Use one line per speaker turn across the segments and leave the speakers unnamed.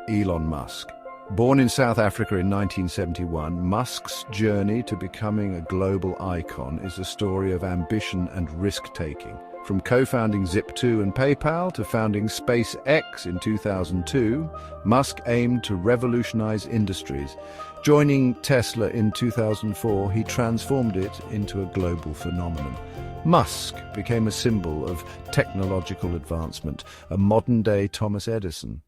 Elon Musk. Born in South Africa in 1971, Musk's journey to becoming a global icon is a story of ambition and risk-taking. From co-founding Zip2 and PayPal to founding SpaceX in 2002, Musk aimed to revolutionize industries. Joining Tesla in 2004, he transformed it into a global phenomenon. Musk became a symbol of technological advancement, a modern-day Thomas Edison.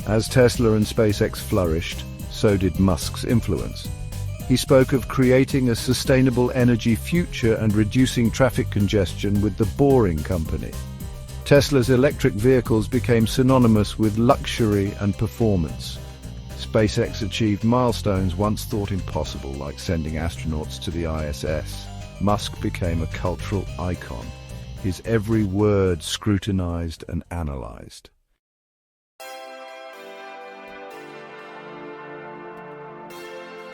As Tesla and SpaceX flourished, so did Musk's influence. He spoke of creating a sustainable energy future and reducing traffic congestion with the Boring Company. Tesla's electric vehicles became synonymous with luxury and performance. SpaceX achieved milestones once thought impossible, like sending astronauts to the ISS. Musk became a cultural icon, his every word scrutinized and analyzed.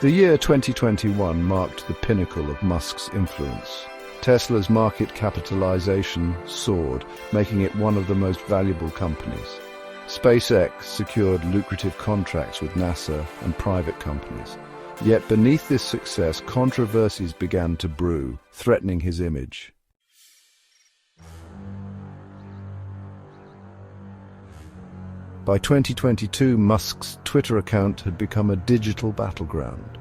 The year 2021 marked the pinnacle of Musk's influence. Tesla's market capitalization soared, making it one of the most valuable companies. SpaceX secured lucrative contracts with NASA and private companies. Yet beneath this success, controversies began to brew, threatening his image. By 2022, Musk's Twitter account had become a digital battleground.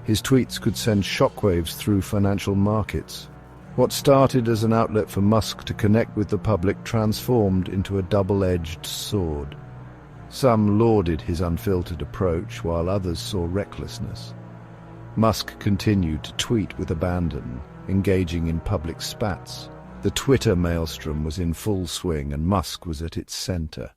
His tweets could send shockwaves through financial markets. What started as an outlet for Musk to connect with the public transformed into a double-edged sword. Some lauded his unfiltered approach, while others saw recklessness. Musk continued to tweet with abandon, engaging in public spats. The Twitter maelstrom was in full swing, and Musk was at its center.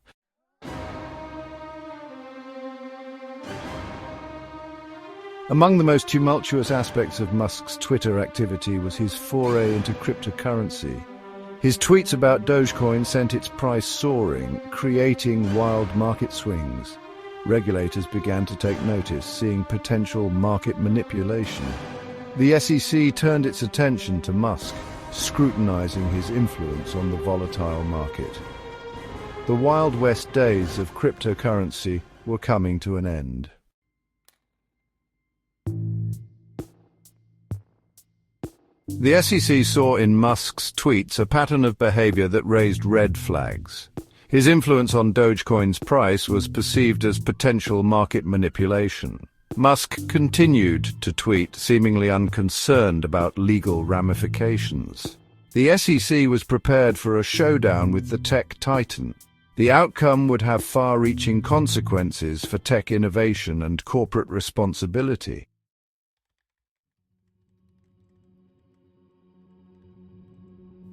Among the most tumultuous aspects of Musk's Twitter activity was his foray into cryptocurrency. His tweets about Dogecoin sent its price soaring, creating wild market swings. Regulators began to take notice, seeing potential market manipulation. The SEC turned its attention to Musk, scrutinizing his influence on the volatile market. The Wild West days of cryptocurrency were coming to an end. The SEC saw in Musk's tweets a pattern of behavior that raised red flags. His influence on Dogecoin's price was perceived as potential market manipulation. Musk continued to tweet, seemingly unconcerned about legal ramifications. The SEC was prepared for a showdown with the tech titan. The outcome would have far-reaching consequences for tech innovation and corporate responsibility.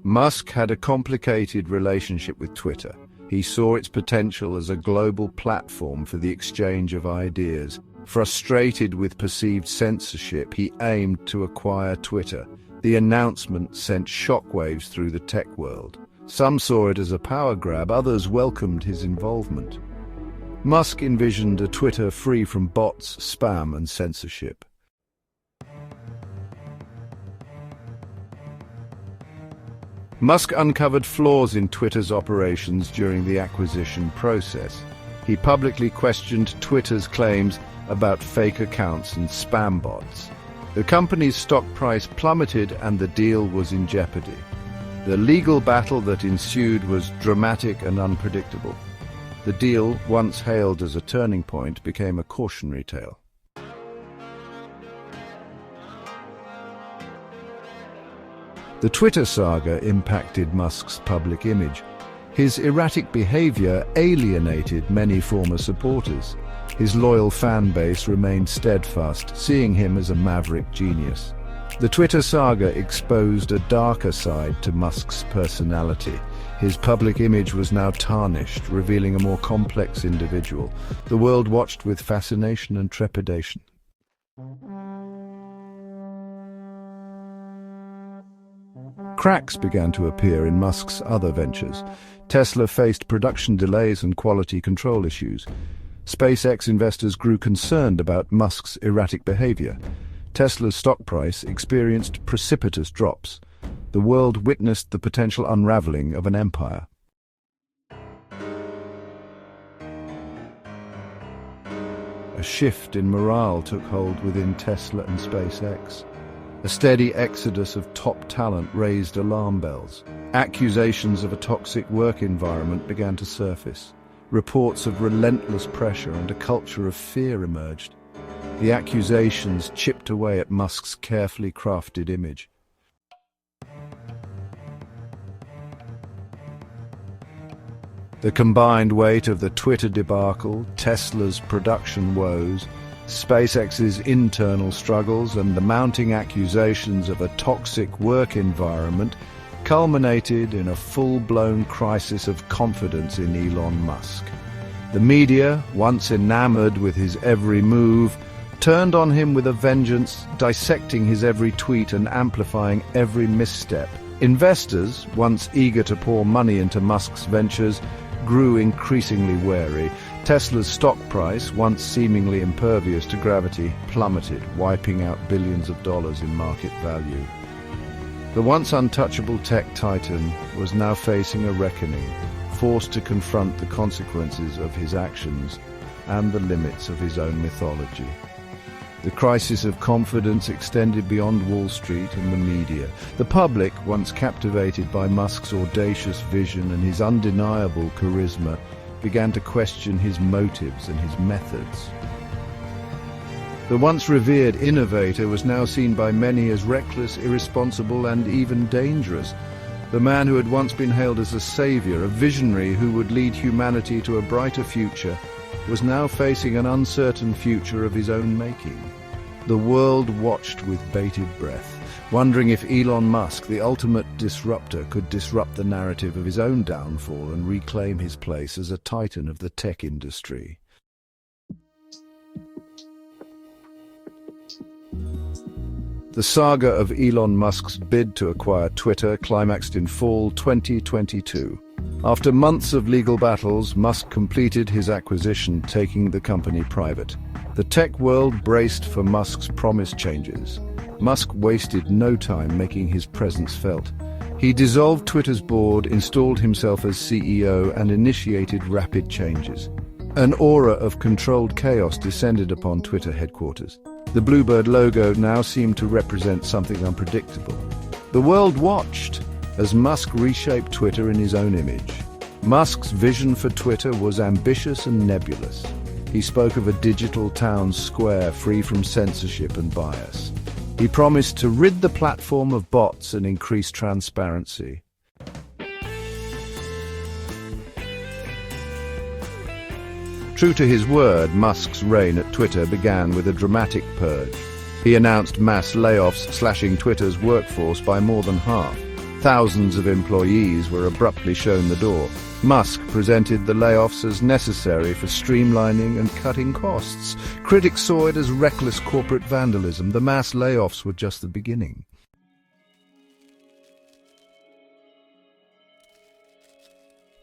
Musk had a complicated relationship with Twitter. He saw its potential as a global platform for the exchange of ideas. Frustrated with perceived censorship, he aimed to acquire Twitter. The announcement sent shockwaves through the tech world. Some saw it as a power grab, others welcomed his involvement. Musk envisioned a Twitter free from bots, spam, and censorship. Musk uncovered flaws in Twitter's operations during the acquisition process. He publicly questioned Twitter's claims about fake accounts and spam bots. The company's stock price plummeted and the deal was in jeopardy. The legal battle that ensued was dramatic and unpredictable. The deal, once hailed as a turning point, became a cautionary tale. The Twitter saga impacted Musk's public image. His erratic behavior alienated many former supporters. His loyal fan base remained steadfast, seeing him as a maverick genius. The Twitter saga exposed a darker side to Musk's personality. His public image was now tarnished, revealing a more complex individual. The world watched with fascination and trepidation. Cracks began to appear in Musk's other ventures. Tesla faced production delays and quality control issues. SpaceX investors grew concerned about Musk's erratic behavior. Tesla's stock price experienced precipitous drops. The world witnessed the potential unraveling of an empire. A shift in morale took hold within Tesla and SpaceX. A steady exodus of top talent raised alarm bells. Accusations of a toxic work environment began to surface. Reports of relentless pressure and a culture of fear emerged. The accusations chipped away at Musk's carefully crafted image. The combined weight of the Twitter debacle, Tesla's production woes, SpaceX's internal struggles, and the mounting accusations of a toxic work environment culminated in a full-blown crisis of confidence in Elon Musk. The media, once enamored with his every move, turned on him with a vengeance, dissecting his every tweet and amplifying every misstep. Investors, once eager to pour money into Musk's ventures, grew increasingly wary. Tesla's stock price, once seemingly impervious to gravity, plummeted, wiping out billions of dollars in market value. The once untouchable tech titan was now facing a reckoning, forced to confront the consequences of his actions and the limits of his own mythology. The crisis of confidence extended beyond Wall Street and the media. The public, once captivated by Musk's audacious vision and his undeniable charisma, began to question his motives and his methods. The once revered innovator was now seen by many as reckless, irresponsible, and even dangerous. The man who had once been hailed as a savior, a visionary who would lead humanity to a brighter future, was now facing an uncertain future of his own making. The world watched with bated breath, wondering if Elon Musk, the ultimate disruptor, could disrupt the narrative of his own downfall and reclaim his place as a titan of the tech industry. The saga of Elon Musk's bid to acquire Twitter climaxed in fall 2022. After months of legal battles, Musk completed his acquisition, taking the company private. The tech world braced for Musk's promised changes. Musk wasted no time making his presence felt. He dissolved Twitter's board, installed himself as CEO, and initiated rapid changes. An aura of controlled chaos descended upon Twitter headquarters. The Bluebird logo now seemed to represent something unpredictable. The world watched as Musk reshaped Twitter in his own image. Musk's vision for Twitter was ambitious and nebulous. He spoke of a digital town square free from censorship and bias. He promised to rid the platform of bots and increase transparency. True to his word, Musk's reign at Twitter began with a dramatic purge. He announced mass layoffs, slashing Twitter's workforce by more than half. Thousands of employees were abruptly shown the door. Musk presented the layoffs as necessary for streamlining and cutting costs. Critics saw it as reckless corporate vandalism. The mass layoffs were just the beginning.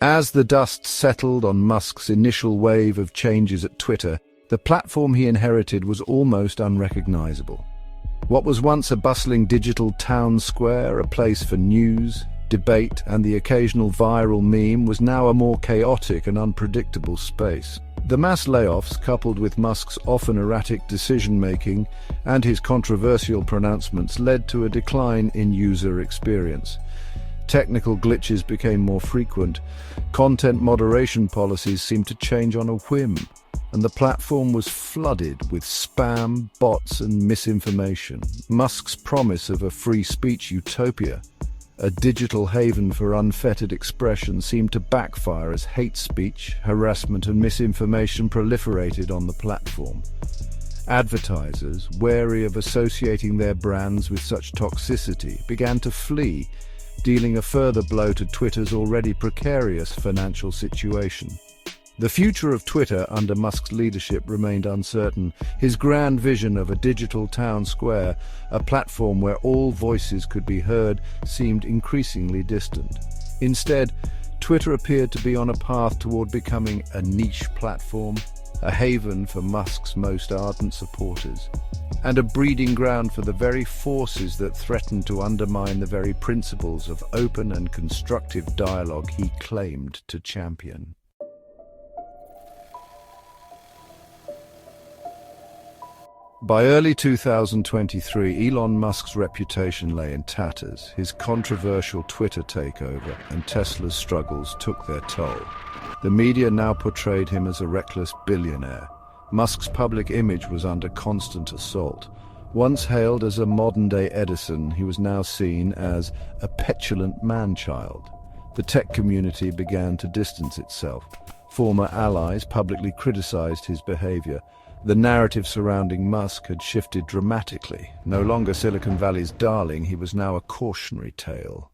As the dust settled on Musk's initial wave of changes at Twitter, the platform he inherited was almost unrecognizable. What was once a bustling digital town square, a place for news, debate, and the occasional viral meme, was now a more chaotic and unpredictable space. The mass layoffs, coupled with Musk's often erratic decision-making and his controversial pronouncements, led to a decline in user experience. Technical glitches became more frequent. Content moderation policies seemed to change on a whim, and the platform was flooded with spam, bots, and misinformation. Musk's promise of a free speech utopia, a digital haven for unfettered expression, seemed to backfire as hate speech, harassment, and misinformation proliferated on the platform. Advertisers, wary of associating their brands with such toxicity, began to flee, dealing a further blow to Twitter's already precarious financial situation. The future of Twitter under Musk's leadership remained uncertain. His grand vision of a digital town square, a platform where all voices could be heard, seemed increasingly distant. Instead, Twitter appeared to be on a path toward becoming a niche platform, a haven for Musk's most ardent supporters, and a breeding ground for the very forces that threatened to undermine the very principles of open and constructive dialogue he claimed to champion. By early 2023, Elon Musk's reputation lay in tatters. His controversial Twitter takeover and Tesla's struggles took their toll. The media now portrayed him as a reckless billionaire. Musk's public image was under constant assault. Once hailed as a modern-day Edison, he was now seen as a petulant man-child. The tech community began to distance itself. Former allies publicly criticized his behavior. The narrative surrounding Musk had shifted dramatically. No longer Silicon Valley's darling, he was now a cautionary tale.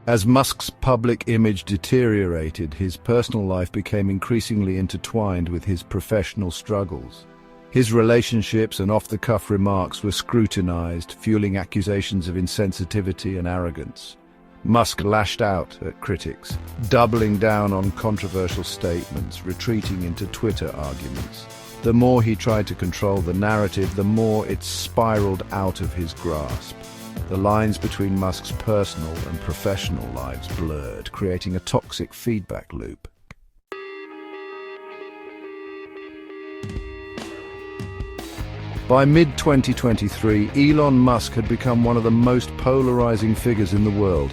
As Musk's public image deteriorated, his personal life became increasingly intertwined with his professional struggles. His relationships and off-the-cuff remarks were scrutinized, fueling accusations of insensitivity and arrogance. Musk lashed out at critics, doubling down on controversial statements, retreating into Twitter arguments. The more he tried to control the narrative, the more it spiraled out of his grasp. The lines between Musk's personal and professional lives blurred, creating a toxic feedback loop. By mid-2023, Elon Musk had become one of the most polarizing figures in the world.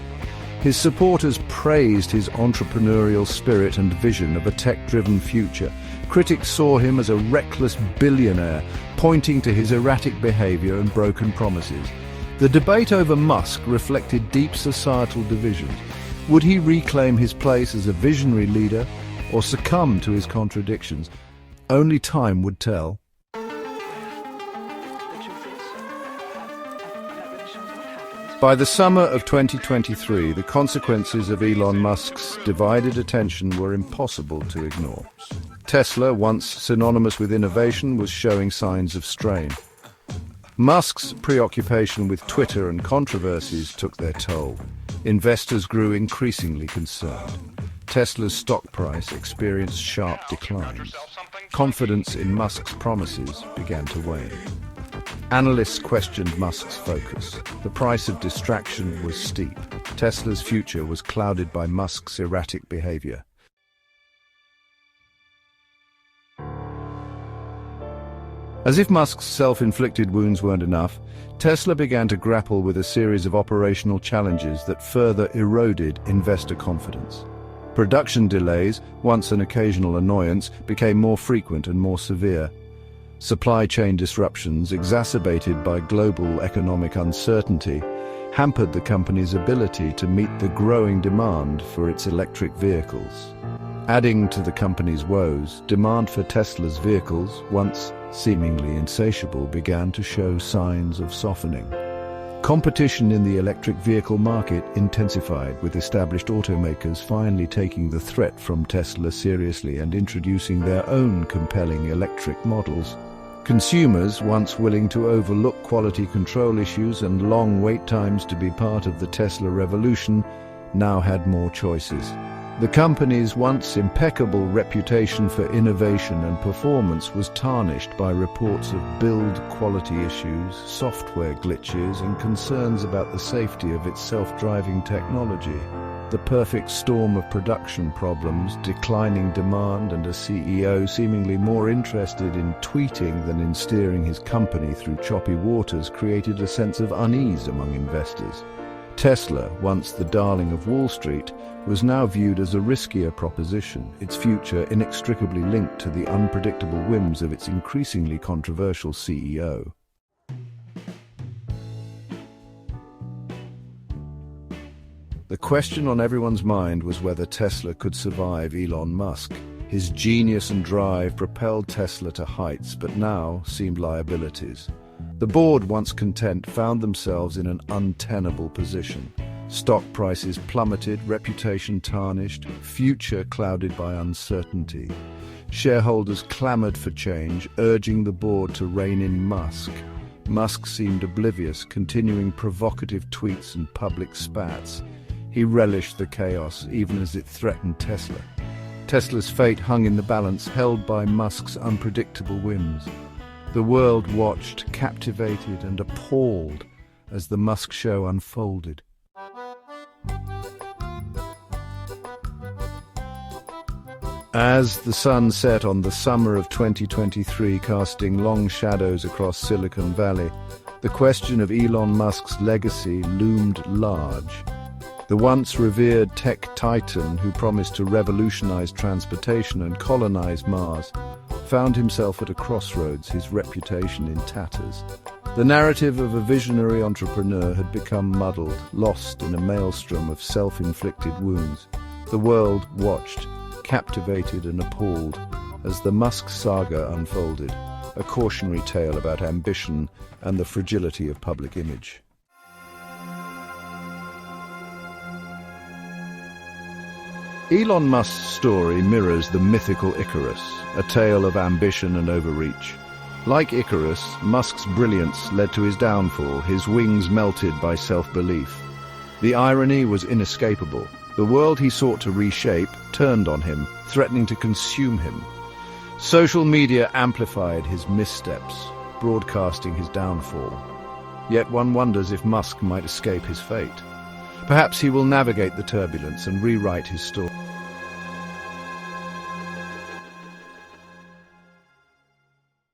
His supporters praised his entrepreneurial spirit and vision of a tech-driven future. Critics saw him as a reckless billionaire, pointing to his erratic behavior and broken promises. The debate over Musk reflected deep societal divisions. Would he reclaim his place as a visionary leader or succumb to his contradictions? Only time would tell. By the summer of 2023, the consequences of Elon Musk's divided attention were impossible to ignore. Tesla, once synonymous with innovation, was showing signs of strain. Musk's preoccupation with Twitter and controversies took their toll. Investors grew increasingly concerned. Tesla's stock price experienced sharp declines. Confidence in Musk's promises began to wane. Analysts questioned Musk's focus. The price of distraction was steep. Tesla's future was clouded by Musk's erratic behavior. As if Musk's self-inflicted wounds weren't enough, Tesla began to grapple with a series of operational challenges that further eroded investor confidence. Production delays, once an occasional annoyance, became more frequent and more severe. Supply chain disruptions, exacerbated by global economic uncertainty, hampered the company's ability to meet the growing demand for its electric vehicles. Adding to the company's woes, demand for Tesla's vehicles, once seemingly insatiable, began to show signs of softening. Competition in the electric vehicle market intensified, with established automakers finally taking the threat from Tesla seriously and introducing their own compelling electric models. Consumers, once willing to overlook quality control issues and long wait times to be part of the Tesla revolution, now had more choices. The company's once impeccable reputation for innovation and performance was tarnished by reports of build quality issues, software glitches, and concerns about the safety of its self-driving technology. The perfect storm of production problems, declining demand, and a CEO seemingly more interested in tweeting than in steering his company through choppy waters created a sense of unease among investors. Tesla, once the darling of Wall Street, was now viewed as a riskier proposition, its future inextricably linked to the unpredictable whims of its increasingly controversial CEO. The question on everyone's mind was whether Tesla could survive Elon Musk. His genius and drive propelled Tesla to heights, but now seemed liabilities. The board, once content, found themselves in an untenable position. Stock prices plummeted, reputation tarnished, future clouded by uncertainty. Shareholders clamored for change, urging the board to rein in Musk. Musk seemed oblivious, continuing provocative tweets and public spats. He relished the chaos, even as it threatened Tesla. Tesla's fate hung in the balance, held by Musk's unpredictable whims. The world watched, captivated and appalled, as the Musk show unfolded. As the sun set on the summer of 2023, casting long shadows across Silicon Valley, the question of Elon Musk's legacy loomed large. The once revered tech titan who promised to revolutionize transportation and colonize Mars found himself at a crossroads, his reputation in tatters. The narrative of a visionary entrepreneur had become muddled, lost in a maelstrom of self-inflicted wounds. The world watched, captivated and appalled, as the Musk saga unfolded, a cautionary tale about ambition and the fragility of public image. Elon Musk's story mirrors the mythical Icarus, a tale of ambition and overreach. Like Icarus, Musk's brilliance led to his downfall, his wings melted by self-belief. The irony was inescapable. The world he sought to reshape turned on him, threatening to consume him. Social media amplified his missteps, broadcasting his downfall. Yet one wonders if Musk might escape his fate. Perhaps he will navigate the turbulence and rewrite his story.